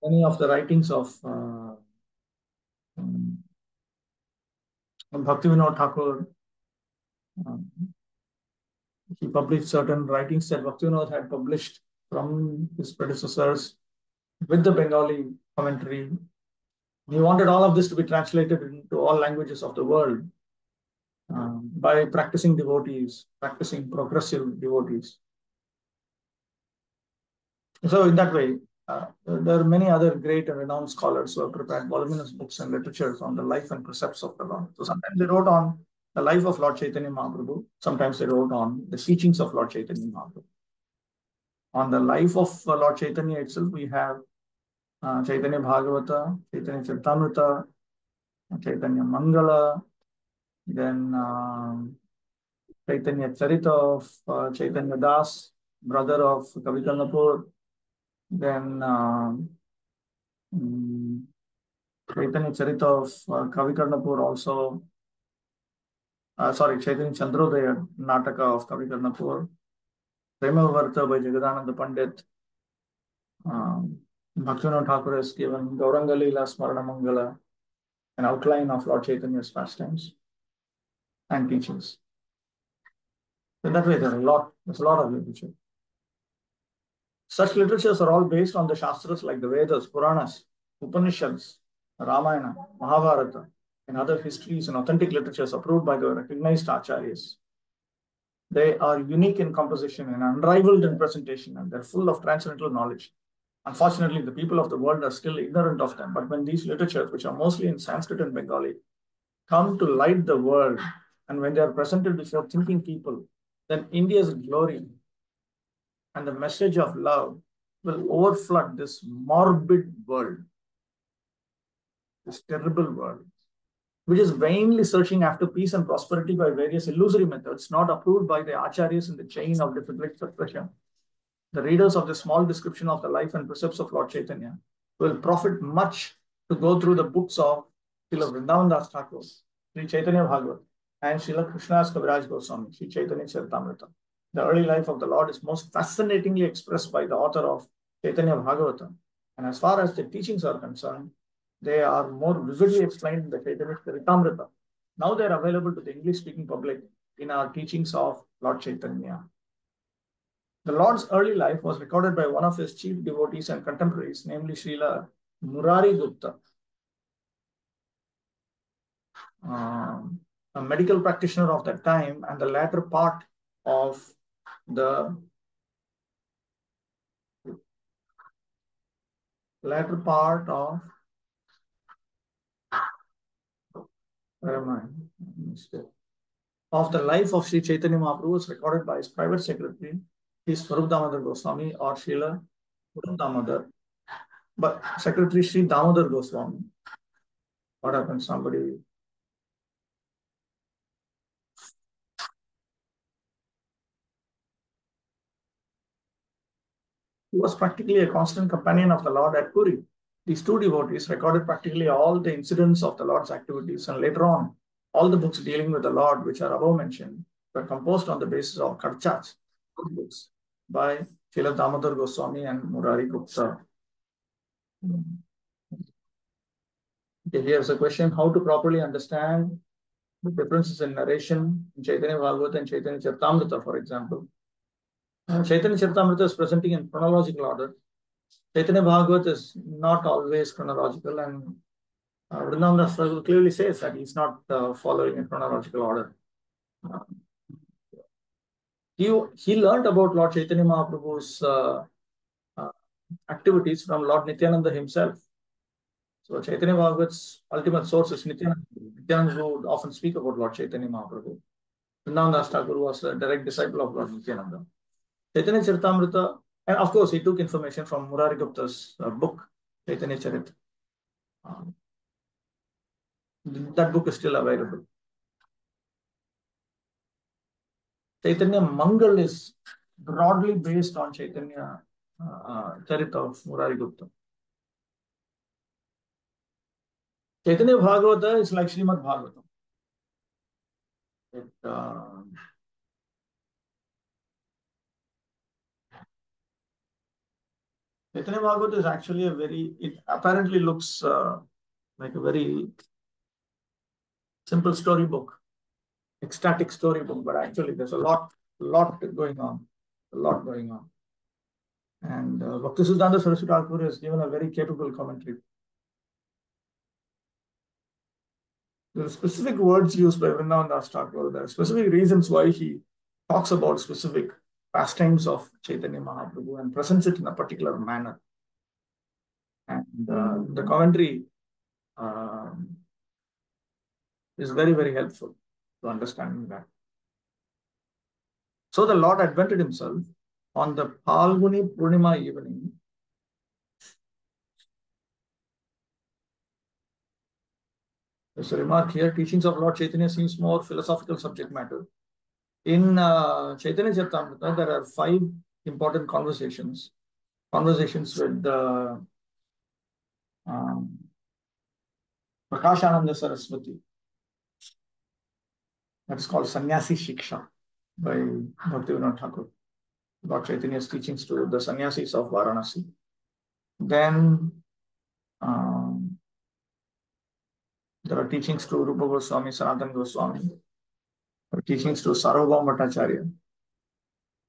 Many of the writings of um, Bhaktivinoda Thakur, um, he published certain writings that Bhaktivinoda had published from his predecessors with the Bengali commentary. He wanted all of this to be translated into all languages of the world by practicing devotees, practicing progressive devotees. So in that way, there are many other great and renowned scholars who have prepared voluminous books and literatures on the life and precepts of the Lord. So sometimes they wrote on the life of Lord Chaitanya Mahaprabhu. Sometimes they wrote on the teachings of Lord Chaitanya Mahaprabhu. On the life of Lord Chaitanya itself, we have Chaitanya Bhagavata, Chaitanya Charitamrita, Chaitanya Mangala, then Chaitanya Charita of Chaitanya Das, brother of Kavi Karnapur, then Chaitanya Charita of Kavi Karnapur also, sorry, Chaitanya Chandrodaya Nataka of Kavi Karnapur, Prema Varta by Jagadananda Pandit, Bhaktivinoda Thakur has given Gauranga Leela Smarana Mangala, an outline of Lord Chaitanya's pastimes and teachings. So that way, there's a lot of literature. Such literatures are all based on the Shastras like the Vedas, Puranas, Upanishads, Ramayana, Mahabharata, and other histories and authentic literatures approved by the recognized acharyas. They are unique in composition and unrivaled in presentation, and they're full of transcendental knowledge. Unfortunately, the people of the world are still ignorant of them. But when these literatures, which are mostly in Sanskrit and Bengali, come to light the world, and when they are presented before thinking people, then India's glory and the message of love will overflood this morbid world, this terrible world, which is vainly searching after peace and prosperity by various illusory methods not approved by the acharyas in the chain of difficult succession. The readers of this small description of the life and precepts of Lord Chaitanya will profit much to go through the books of Srila Vrindavan Das Thakur, Sri Chaitanya Bhagavat, and Srila Krishnadas Kaviraj Goswami, Sri Chaitanya Charitamrita. The early life of the Lord is most fascinatingly expressed by the author of Chaitanya Bhagavatam. And as far as the teachings are concerned, they are more vividly explained in the Chaitanya Charitamrita. Now they are available to the English-speaking public in our teachings of Lord Chaitanya. The Lord's early life was recorded by one of his chief devotees and contemporaries, namely Srila Murari Gupta, a medical practitioner of that time, and the latter part of the where am I? Of the life of Sri Chaitanya Mahaprabhu was recorded by his private secretary, his Swarup Damodar Goswami or Srila Swarup Damodar, but Secretary Sri Damodar Goswami. What happened? Somebody. He was practically a constant companion of the Lord at Puri. These two devotees recorded practically all the incidents of the Lord's activities, and later on, all the books dealing with the Lord, which are above mentioned, were composed on the basis of Karchats, books by Srila Damodar Goswami and Murari Gupta. Okay, here's a question: how to properly understand the differences in narration in Chaitanya Bhagavata and Chaitanya Charitamrita, for example. Chaitanya Charitamrita is presenting in chronological order. Chaitanya Bhagavat is not always chronological, and Vrindavan Das Thakur clearly says that he's not following a chronological order. He learned about Lord Chaitanya Mahaprabhu's uh, activities from Lord Nityananda himself. So Chaitanya Bhagavat's ultimate source is Nityananda. Nityananda would often speak about Lord Chaitanya Mahaprabhu. Vrindavan Das Thakur was a direct disciple of Lord Nityananda. Chaitanya Charitamrita, and of course, he took information from Murari Gupta's book, Chaitanya Charit. That book is still available. Chaitanya Mangal is broadly based on Chaitanya Charit of Murari Gupta. Chaitanya Bhagavata is like Srimad Bhagavatam. Chaitanya Bhagavat is actually it apparently looks like a very simple storybook, ecstatic storybook, but actually there's lot going on, a lot going on. And Bhaktisiddhanta Saraswati Thakur has given a very capable commentary. There are specific words used by Vrindavan Das Thakur. There are specific reasons why he talks about specific pastimes of Chaitanya Mahaprabhu and presents it in a particular manner. And the commentary is very, very helpful to understanding that. So the Lord advented himself on the Phalguni Purnima evening. There's a remark here, teachings of Lord Chaitanya seems more philosophical subject matter. In Chaitanya Charitamrita, there are 5 important conversations with Prakashananda Saraswati. That is called Sannyasi Shiksha by Bhakti-vaibhava Thakur. Lord Chaitanya's teachings to the sannyasis of Varanasi. Then there are teachings to Rupa Goswami, Sanatana Goswami. There are teachings to Sarvabhauma Bhattacharya.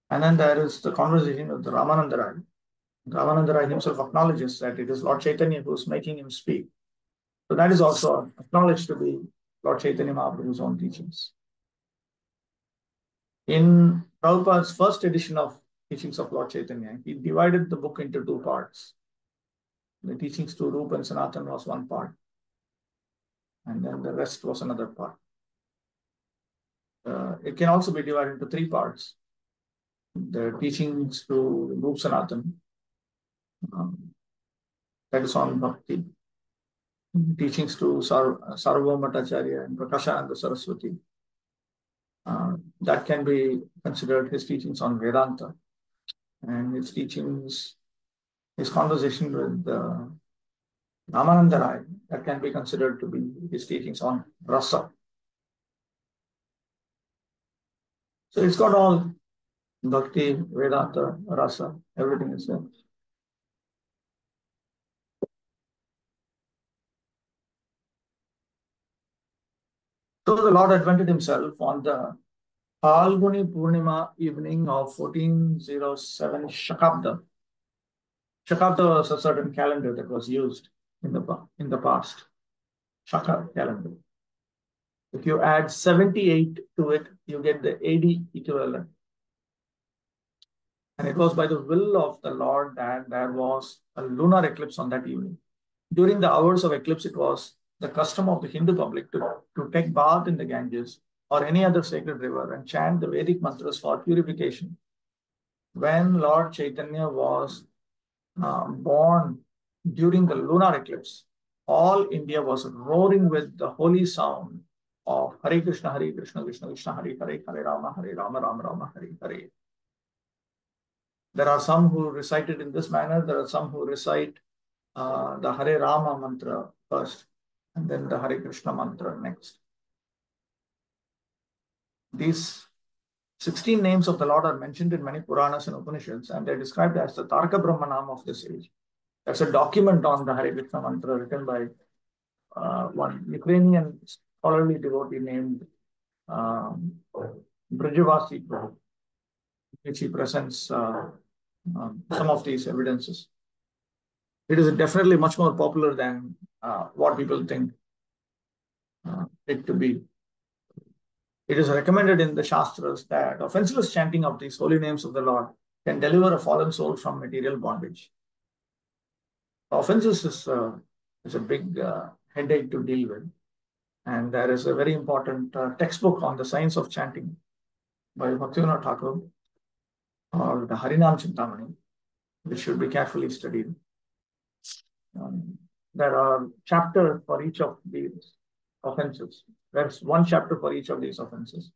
And then there is the conversation with Ramananda Rai. Ramananda Rai himself acknowledges that it is Lord Chaitanya who is making him speak. So that is also acknowledged to be Lord Chaitanya Mahaprabhu's own teachings. In Prabhupada's first edition of Teachings of Lord Chaitanya, he divided the book into 2 parts. The teachings to Rupa and Sanatana was one part, and then the rest was another part. It can also be divided into 3 parts. The teachings to Rupa Sanatana, that is on Bhakti. Teachings to Sarvabhauma Bhattacharya and Prakashananda Saraswati, that can be considered his teachings on Vedanta. And his teachings, his conversation with Ramananda Rai, that can be considered to be his teachings on Rasa. So it's got all Bhakti, Vedanta, Rasa, everything is there. So the Lord advented himself on the Phalguni Purnima evening of 1407 Shakabda. Shakabda was a certain calendar that was used in the past. Shaka calendar. If you add 78 to it, you get the AD equivalent. And it was by the will of the Lord that there was a lunar eclipse on that evening. During the hours of eclipse, it was the custom of the Hindu public to take bath in the Ganges or any other sacred river and chant the Vedic mantras for purification. When Lord Chaitanya was born during the lunar eclipse, all India was roaring with the holy sound of Hare Krishna, Krishna Krishna, Hare Hare, Hare Rama, Rama Rama, Hare Hare. There are some who recite it in this manner. There are some who recite the Hare Rama mantra first, and then the Hare Krishna mantra next. These 16 names of the Lord are mentioned in many Puranas and Upanishads, and they're described as the Tarka Brahmanam of this age. That's a document on the Hare Krishna mantra written by one Ukrainian scholarly devotee named Brijavasi Prabhu, which he presents some of these evidences. It is definitely much more popular than what people think it to be. It is recommended in the Shastras that offenseless chanting of these holy names of the Lord can deliver a fallen soul from material bondage. Offenses is a big headache to deal with. And there is a very important textbook on the science of chanting by Bhakti-vaibhava Thakur, or the Harinam Chintamani, which should be carefully studied. There are chapters for each of these offenses. There's one chapter for each of these offenses.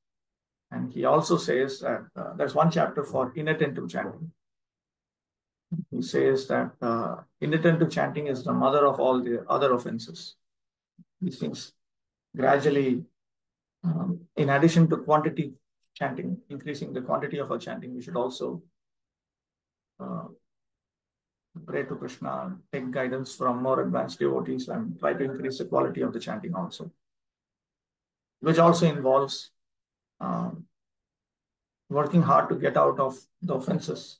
And he also says that there's one chapter for inattentive chanting. He says that inattentive chanting is the mother of all the other offenses. These things gradually, in addition to quantity chanting, increasing the quantity of our chanting, we should also pray to Krishna, take guidance from more advanced devotees, and try to increase the quality of the chanting also, which also involves um, working hard to get out of the offenses.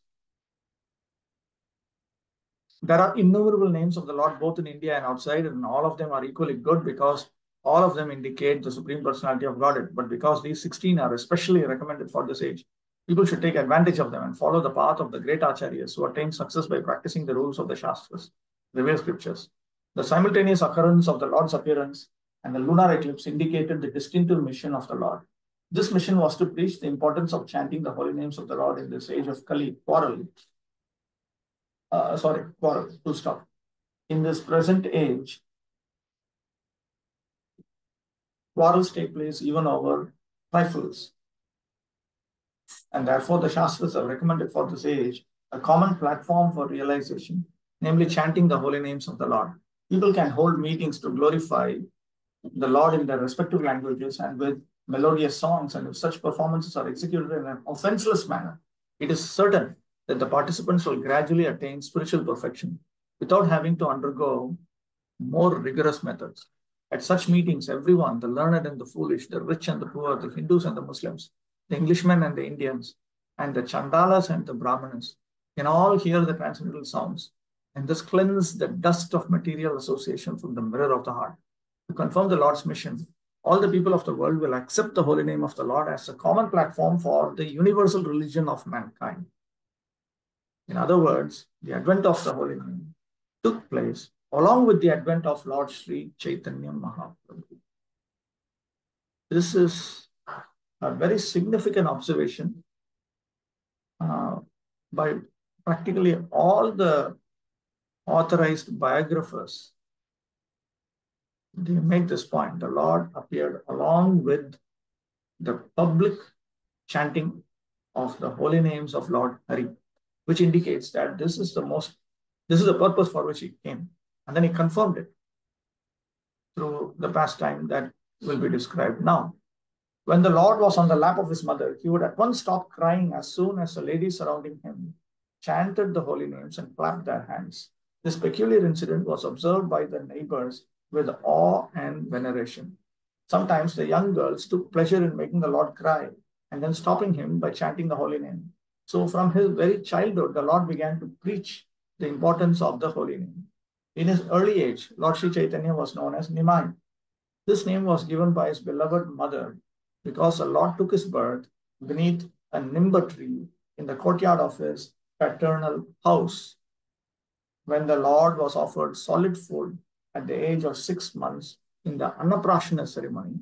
There are innumerable names of the Lord both in India and outside, and all of them are equally good because all of them indicate the Supreme Personality of Godhead. But because these 16 are especially recommended for this age, people should take advantage of them and follow the path of the great acharyas who attained success by practicing the rules of the Shastras, revealed scriptures. The simultaneous occurrence of the Lord's appearance and the lunar eclipse indicated the distinctive mission of the Lord. This mission was to preach the importance of chanting the holy names of the Lord in this age of Kali, quarrel, full stop. In this present age, quarrels take place even over trifles. And therefore, the Shastras have recommended for this age a common platform for realization, namely chanting the holy names of the Lord. People can hold meetings to glorify the Lord in their respective languages and with melodious songs, and if such performances are executed in an offenseless manner, it is certain that the participants will gradually attain spiritual perfection without having to undergo more rigorous methods. At such meetings, everyone, the learned and the foolish, the rich and the poor, the Hindus and the Muslims, the Englishmen and the Indians, and the Chandalas and the Brahmanas, can all hear the transcendental sounds and thus cleanse the dust of material association from the mirror of the heart. To confirm the Lord's mission, all the people of the world will accept the holy name of the Lord as a common platform for the universal religion of mankind. In other words, the advent of the holy name took place along with the advent of Lord Sri Chaitanya Mahaprabhu. This is a very significant observation by practically all the authorized biographers. They make this point. The Lord appeared along with the public chanting of the holy names of Lord Hari, which indicates that this is the purpose for which he came. And then he confirmed it through the pastime that will be described now. When the Lord was on the lap of his mother, he would at once stop crying as soon as the ladies surrounding him chanted the holy names and clapped their hands. This peculiar incident was observed by the neighbors with awe and veneration. Sometimes the young girls took pleasure in making the Lord cry and then stopping him by chanting the holy name. So from his very childhood, the Lord began to preach the importance of the holy name. In his early age, Lord Sri Chaitanya was known as Nimai. This name was given by his beloved mother because the Lord took his birth beneath a nimba tree in the courtyard of his paternal house. When the Lord was offered solid food at the age of 6 months in the Annaprashana ceremony,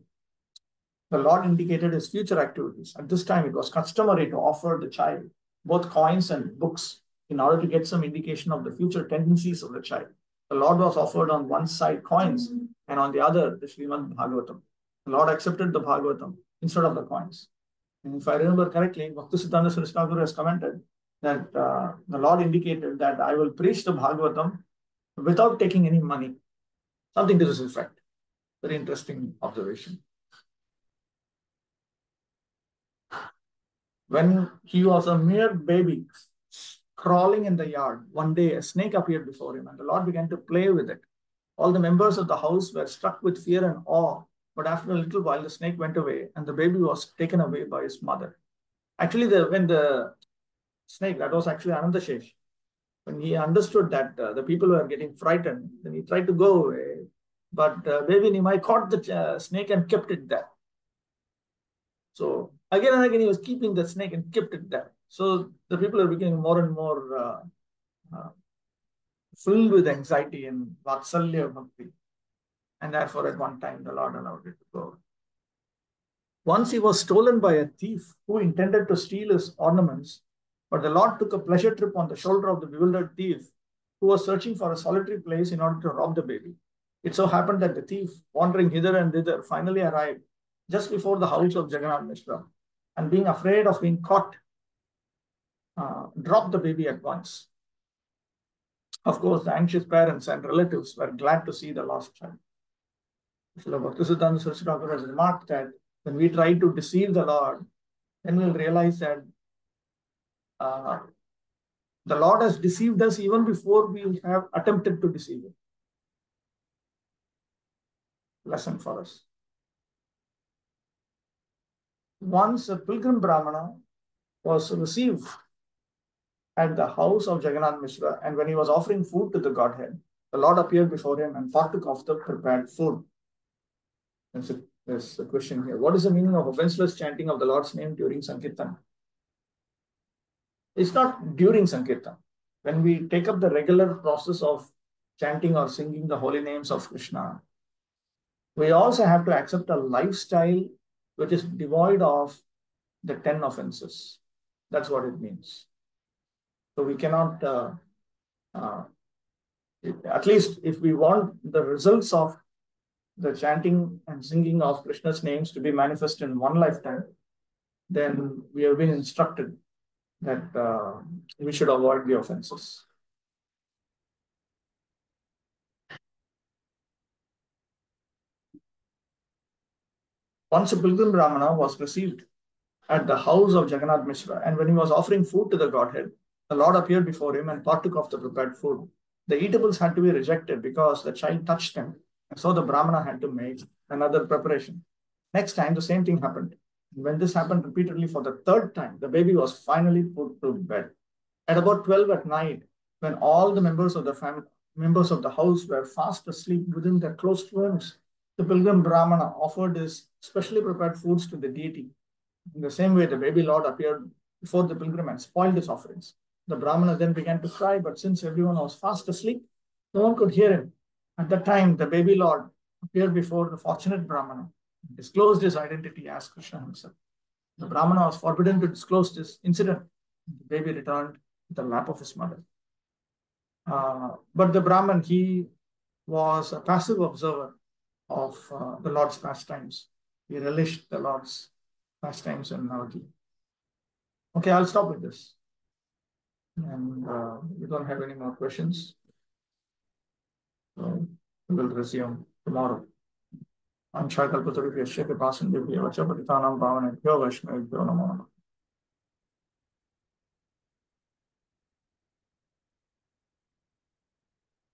the Lord indicated his future activities. At this time, it was customary to offer the child both coins and books in order to get some indication of the future tendencies of the child. The Lord was offered on one side coins and on the other the Srimad Bhagavatam. The Lord accepted the Bhagavatam instead of the coins. And if I remember correctly, Bhakti-siddhanta Saraswati Thakur has commented that the Lord indicated that I will preach the Bhagavatam without taking any money. Something to this effect. Very interesting observation. When he was a mere baby, crawling in the yard, one day a snake appeared before him and the Lord began to play with it. All the members of the house were struck with fear and awe, but after a little while the snake went away and the baby was taken away by his mother. Actually, when the snake, that was actually Anandashesh, when he understood that the people were getting frightened, then he tried to go away, but baby Nimai caught the snake and kept it there. So again and again, he was keeping the snake and kept it there. So the people are becoming more and more filled with anxiety and vatsalya bhakti. And therefore, at one time, the Lord allowed it to go. Once he was stolen by a thief who intended to steal his ornaments, but the Lord took a pleasure trip on the shoulder of the bewildered thief who was searching for a solitary place in order to rob the baby. It so happened that the thief, wandering hither and thither, finally arrived just before the house of Jagannath Mishra, and being afraid of being caught, dropped the baby at once. Of course, the anxious parents and relatives were glad to see the lost child. Srila Bhakti-siddhanta Saraswati Thakur has remarked that when we try to deceive the Lord, then we'll realize that The Lord has deceived us even before we have attempted to deceive him. Lesson for us. Once a pilgrim Brahmana was received at the house of Jagannath Mishra, and when he was offering food to the Godhead, the Lord appeared before him and partook of the prepared food. There's a question here. What is the meaning of offenseless chanting of the Lord's name during Sankirtan? It's not during Sankirtan. When we take up the regular process of chanting or singing the holy names of Krishna, we also have to accept a lifestyle which is devoid of the 10 offenses. That's what it means. So we cannot, at least if we want the results of the chanting and singing of Krishna's names to be manifest in one lifetime, then we have been instructed that we should avoid the offenses. Once a pilgrim Brahmana was received at the house of Jagannath Mishra, and when he was offering food to the Godhead, the Lord appeared before him and partook of the prepared food. The eatables had to be rejected because the child touched them, and so the Brahmana had to make another preparation. Next time, the same thing happened. When this happened repeatedly for the third time, the baby was finally put to bed. At about 12 at night, when all the members of the family, members of the house were fast asleep within their closed rooms, the pilgrim Brahmana offered his specially prepared foods to the deity. In the same way, the baby Lord appeared before the pilgrim and spoiled his offerings. The Brahmana then began to cry, but since everyone was fast asleep, no one could hear him. At that time, the baby Lord appeared before the fortunate Brahmana and disclosed his identity as Krishna himself. The Brahmana was forbidden to disclose this incident. The baby returned to the lap of his mother. But the Brahman, he was a passive observer of the Lord's pastimes. He relished the Lord's pastimes in Navati. Okay, I'll stop with this. And we don't have any more questions. So we will resume tomorrow. Anshai kalpatarubhyasya kripasindeभ्यो च पतितानां पावनेभ्यो वैष्णवेभ्यो नमो नमः.